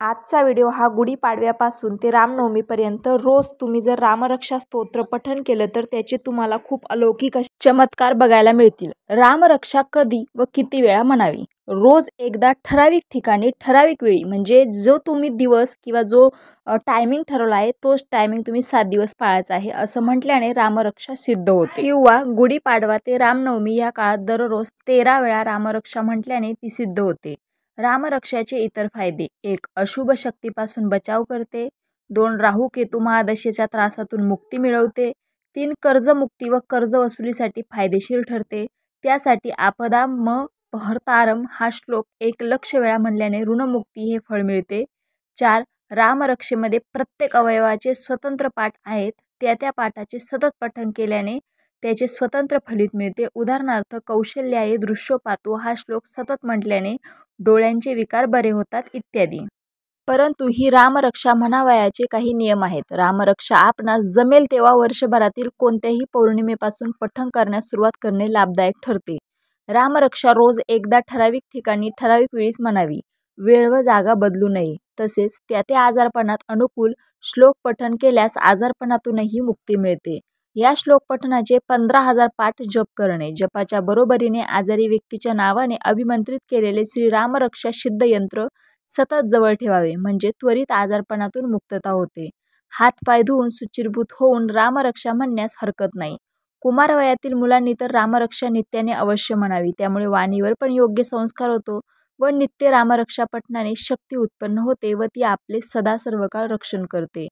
आजचा व्हिडिओ हा गुढीपाडव्यापासून ते रामनवमीपर्यंत रोज तुम्ही जर रामरक्षा स्तोत्र पठण केलं तर त्याचे तुम्हाला खूप अलौकिक असे चमत्कार बघायला मिळतील. रामरक्षा कधी व किती वेळा म्हणावी? रोज एकदा ठराविक ठिकाणी ठराविक वेळी, म्हणजे जो तुम्ही दिवस किंवा जो टायमिंग ठरवला आहे तोच टायमिंग तुम्ही 7 दिवस पाळायचा आहे असं म्हटल्याने रामरक्षा सिद्ध होते. किंवा गुढीपाडवा ते रामनवमी या काळात दररोज 13 वेळा रामरक्षा म्हटल्याने ती सिद्ध होते. रामरक्षाचे इतर फायदे: 1. अशुभ शक्तीपासून बचाव करते. 2. राहू केतू महादशेच्या त्रासातून मुक्ती मिळवते. 3. कर्जमुक्ती व कर्ज वसुलीसाठी फायदेशीर ठरते. त्यासाठी आपदा म पहर्तारम हा श्लोक 1,00,000 वेळा म्हणल्याने ऋणमुक्ती हे फळ मिळते. 4. रामरक्षेमध्ये प्रत्येक अवयवाचे स्वतंत्र पाठ आहेत. त्या पाठाचे सतत पठण केल्याने त्याचे स्वतंत्र फलित मिळते. उदाहरणार्थ, कौशल्याये दृश्योपातो हा श्लोक सतत म्हटल्याने डोळ्यांचे विकार बरे होतात इत्यादी. परंतु ही रामरक्षा म्हणावयाचे काही नियम आहेत. रामरक्षा आपणास जमेल तेव्हा वर्षभरातील कोणत्याही पौर्णिमेपासून पठण करण्यास सुरुवात करणे लाभदायक ठरते. रामरक्षा रोज एकदा ठराविक ठिकाणी ठराविक वेळीच म्हणावी. वेळ व जागा बदलू नये. तसेच त्या आजारपणात अनुकूल श्लोक पठण केल्यास आजारपणातूनही मुक्ती मिळते. या श्लोक पठणाचे 15,000 पाठ जप करणे. जपाच्या बरोबरीने आजारी व्यक्तीच्या नावाने अभिमंत्रित केलेले श्री रामरक्षा सिद्ध यंत्र सतत जवळ ठेवावे, म्हणजे त्वरित आजारपणातून मुक्तता होते. हातपाय धुवून शुचिर्भूत होऊन रामरक्षा म्हणण्यास हरकत नाही. कुमारवयातील मुलांनी तर रामरक्षा नित्याने अवश्य म्हणावी. त्यामुळे वाणीवर पण योग्य संस्कार होतो व नित्य रामरक्षा पठणाने शक्ती उत्पन्न होते व ती आपले सदा सर्वकाळ रक्षण करते.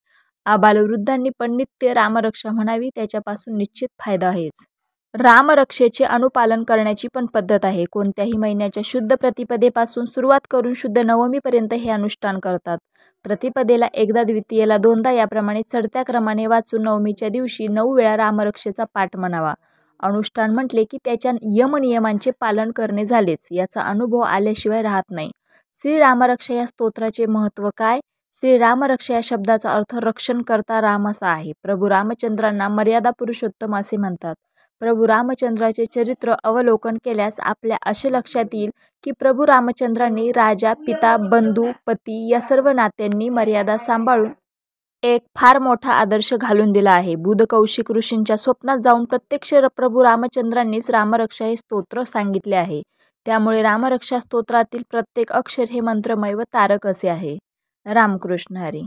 आबालवृद्धांनी पण नित्य रामरक्षा म्हणावी. त्याच्यापासून निश्चित फायदा आहेच. रामरक्षेचे अनुपालन करण्याची पण पद्धत आहे. कोणत्याही महिन्याच्या शुद्ध प्रतिपदेपासून सुरुवात करून शुद्ध नवमीपर्यंत हे अनुष्ठान करतात. प्रतिपदेला एकदा, द्वितीयेला 2दा याप्रमाणे चढत्या क्रमाने वाचून नवमीच्या दिवशी 9 वेळा रामरक्षेचा पाठ म्हणावा. अनुष्ठान म्हटले की त्याच्या यमनियमांचे पालन करणे झालेच. याचा अनुभव आल्याशिवाय राहत नाही. श्री रामरक्षा या स्तोत्राचे महत्त्व काय? श्री रामरक्षा या शब्दाचा अर्थ रक्षण करता राम असा आहे. प्रभू रामचंद्रांना मर्यादा पुरुषोत्तम असे म्हणतात. प्रभू रामचंद्राचे चरित्र अवलोकन केल्यास आपल्या असे लक्षात येईल की प्रभू रामचंद्रांनी राजा, पिता, बंधू, पती या सर्व नात्यांनी मर्यादा सांभाळून एक फार मोठा आदर्श घालून दिला आहे. बुध कौशिक ऋषींच्या स्वप्नात जाऊन प्रत्यक्ष प्रभू रामचंद्रांनीच रामरक्षा हे स्तोत्र सांगितले आहे. त्यामुळे रामरक्षा स्तोत्रातील प्रत्येक अक्षर हे मंत्रमय व तारक असे आहे. रामकृष्ण हरी.